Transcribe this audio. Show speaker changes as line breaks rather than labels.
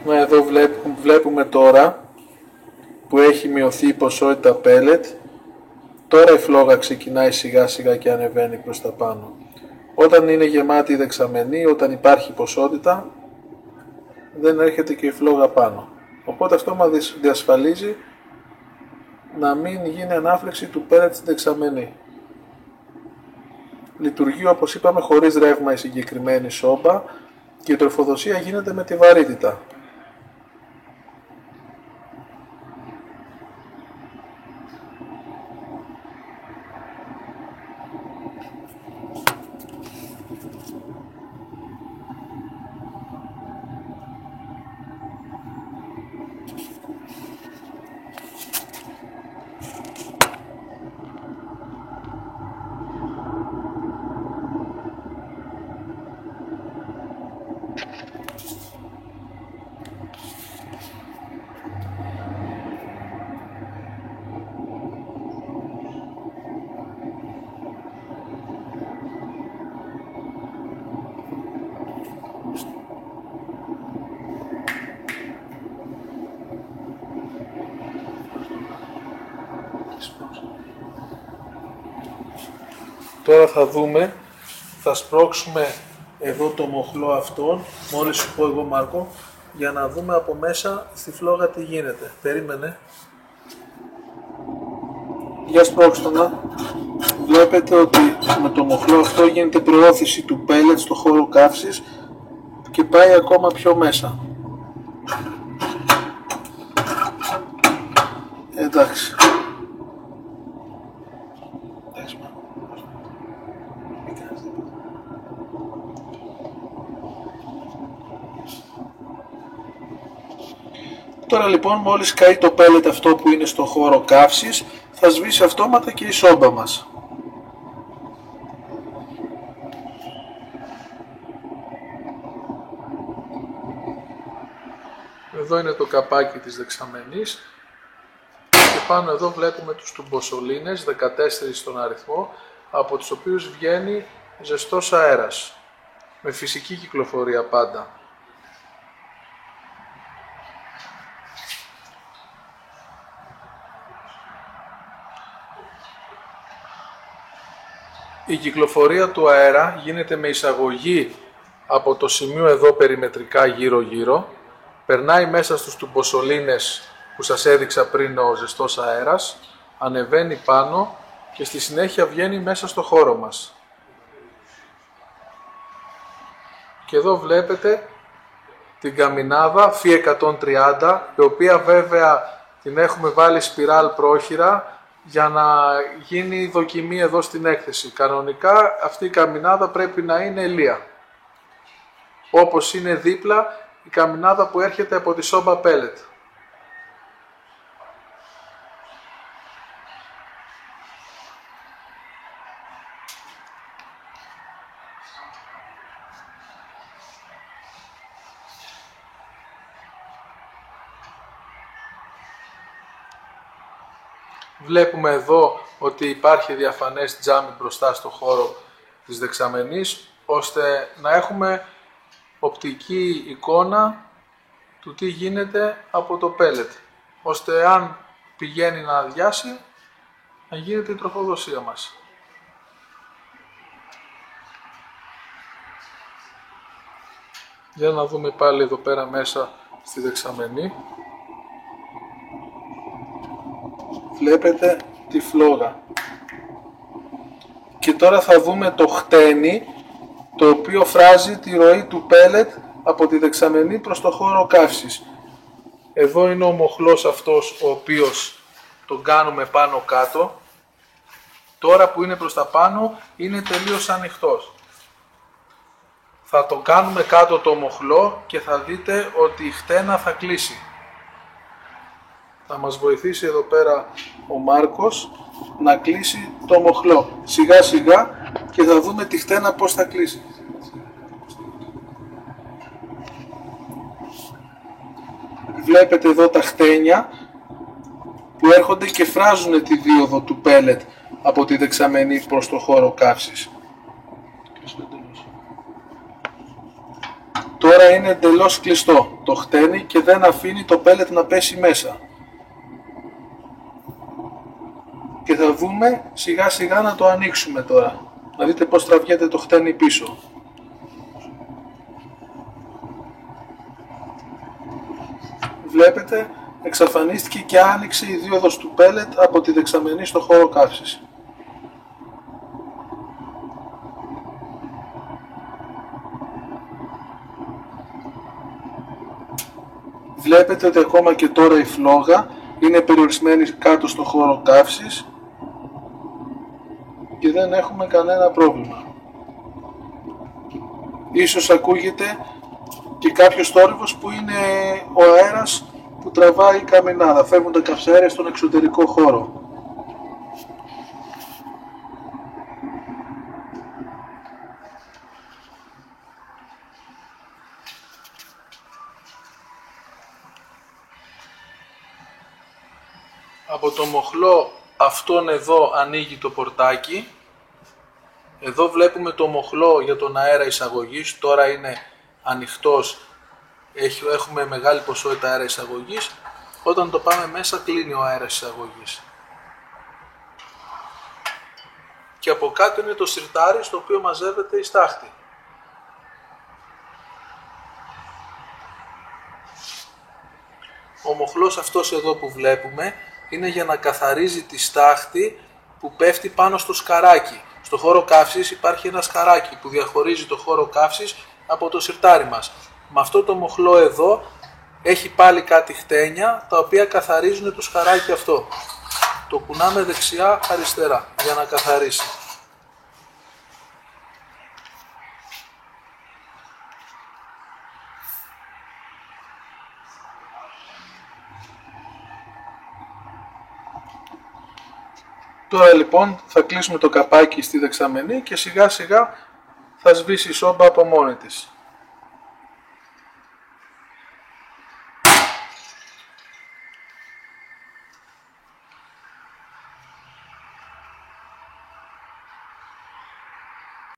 Εδώ βλέπουμε τώρα που έχει μειωθεί η ποσότητα πέλετ. Τώρα η φλόγα ξεκινάει σιγά σιγά και ανεβαίνει προς τα πάνω. Όταν είναι γεμάτη η δεξαμενή, όταν υπάρχει ποσότητα, δεν έρχεται και η φλόγα πάνω. Οπότε αυτό μας διασφαλίζει να μην γίνει ανάφλεξη του πέλετ στην δεξαμενή. Λειτουργεί, όπως είπαμε, χωρίς ρεύμα η συγκεκριμένη σόμπα και η τροφοδοσία γίνεται με τη βαρύτητα. Τώρα θα δούμε, θα σπρώξουμε εδώ το μοχλό αυτόν, μόλις σου πω εγώ Μάρκο, για να δούμε από μέσα στη φλόγα τι γίνεται. Περίμενε. Για σπρώξτε να. Βλέπετε ότι με το μοχλό αυτό γίνεται προώθηση του πέλετ στο χώρο καύσης και πάει ακόμα πιο μέσα. Εντάξει. Τώρα λοιπόν μόλις καεί το πέλετ αυτό που είναι στο χώρο καύσης, θα σβήσει αυτόματα και η σόμπα μας. Εδώ είναι το καπάκι της δεξαμενής και πάνω εδώ βλέπουμε τους τουμποσολίνες, 14 στον αριθμό, από τους οποίους βγαίνει ζεστός αέρας, με φυσική κυκλοφορία πάντα. Η κυκλοφορία του αέρα γίνεται με εισαγωγή από το σημείο εδώ περιμετρικά γύρω-γύρω, περνάει μέσα στους τουμποσολίνες που σας έδειξα πριν ο ζεστός αέρας, ανεβαίνει πάνω και στη συνέχεια βγαίνει μέσα στο χώρο μας. Και εδώ βλέπετε την καμινάδα Φι130, η οποία βέβαια την έχουμε βάλει σπιράλ πρόχειρα, για να γίνει δοκιμή εδώ στην έκθεση. Κανονικά αυτή η καμινάδα πρέπει να είναι ελεία. Όπως είναι δίπλα η καμινάδα που έρχεται από τη σόμπα πέλετ. Βλέπουμε εδώ ότι υπάρχει διαφανές τζάμι μπροστά στο χώρο της δεξαμενής, ώστε να έχουμε οπτική εικόνα του τι γίνεται από το πέλετ, ώστε αν πηγαίνει να αδειάσει, να γίνεται η τροφοδοσία μας. Για να δούμε πάλι εδώ πέρα μέσα στη δεξαμενή. Βλέπετε τη φλόγα. Και τώρα θα δούμε το χτένι, το οποίο φράζει τη ροή του πέλετ από τη δεξαμενή προς το χώρο καύσης. Εδώ είναι ο μοχλός αυτός, ο οποίος τον κάνουμε πάνω κάτω. Τώρα που είναι προς τα πάνω είναι τελείως ανοιχτός. Θα τον κάνουμε κάτω το μοχλό και θα δείτε ότι η χτένα θα κλείσει. Θα μας βοηθήσει εδώ πέρα ο Μάρκος να κλείσει το μοχλό σιγά σιγά και θα δούμε τη χτένα πώς θα κλείσει. Βλέπετε εδώ τα χτένια που έρχονται και φράζουν τη δίωδο του πέλετ από τη δεξαμενή προς το χώρο καύσης. Τώρα Τώρα είναι εντελώς κλειστό το χτένι και δεν αφήνει το πέλετ να πέσει μέσα. Και θα δούμε σιγά σιγά να το ανοίξουμε τώρα. Να δείτε πως τραβιέται το χτένι πίσω. Βλέπετε, εξαφανίστηκε και άνοιξε η δίωδος του πέλετ από τη δεξαμενή στο χώρο καύσης. Βλέπετε ότι ακόμα και τώρα η φλόγα είναι περιορισμένη κάτω στο χώρο καύσης και δεν έχουμε κανένα πρόβλημα. Ίσως ακούγεται και κάποιος θόρυβος που είναι ο αέρας που τραβάει η καμινάδα, φεύγουν τα καυσαέρια στον εξωτερικό χώρο. Από το μοχλό αυτόν εδώ ανοίγει το πορτάκι. Εδώ βλέπουμε το μοχλό για τον αέρα εισαγωγής, τώρα είναι ανοιχτός, έχουμε μεγάλη ποσότητα αέρα εισαγωγής. Όταν το πάμε μέσα κλείνει ο αέρας εισαγωγής. Και από κάτω είναι το συρτάρι στο οποίο μαζεύεται η στάχτη. Ο μοχλός αυτός εδώ που βλέπουμε είναι για να καθαρίζει τη στάχτη που πέφτει πάνω στο σκαράκι. Στο χώρο καύσης υπάρχει ένα σκαράκι που διαχωρίζει το χώρο καύσης από το συρτάρι μας. Με αυτό το μοχλό εδώ έχει πάλι κάτι χτένια τα οποία καθαρίζουν το σκαράκι αυτό. Το κουνάμε δεξιά αριστερά για να καθαρίσει. Τώρα λοιπόν θα κλείσουμε το καπάκι στη δεξαμενή και σιγά σιγά θα σβήσει η σόμπα από μόνη της.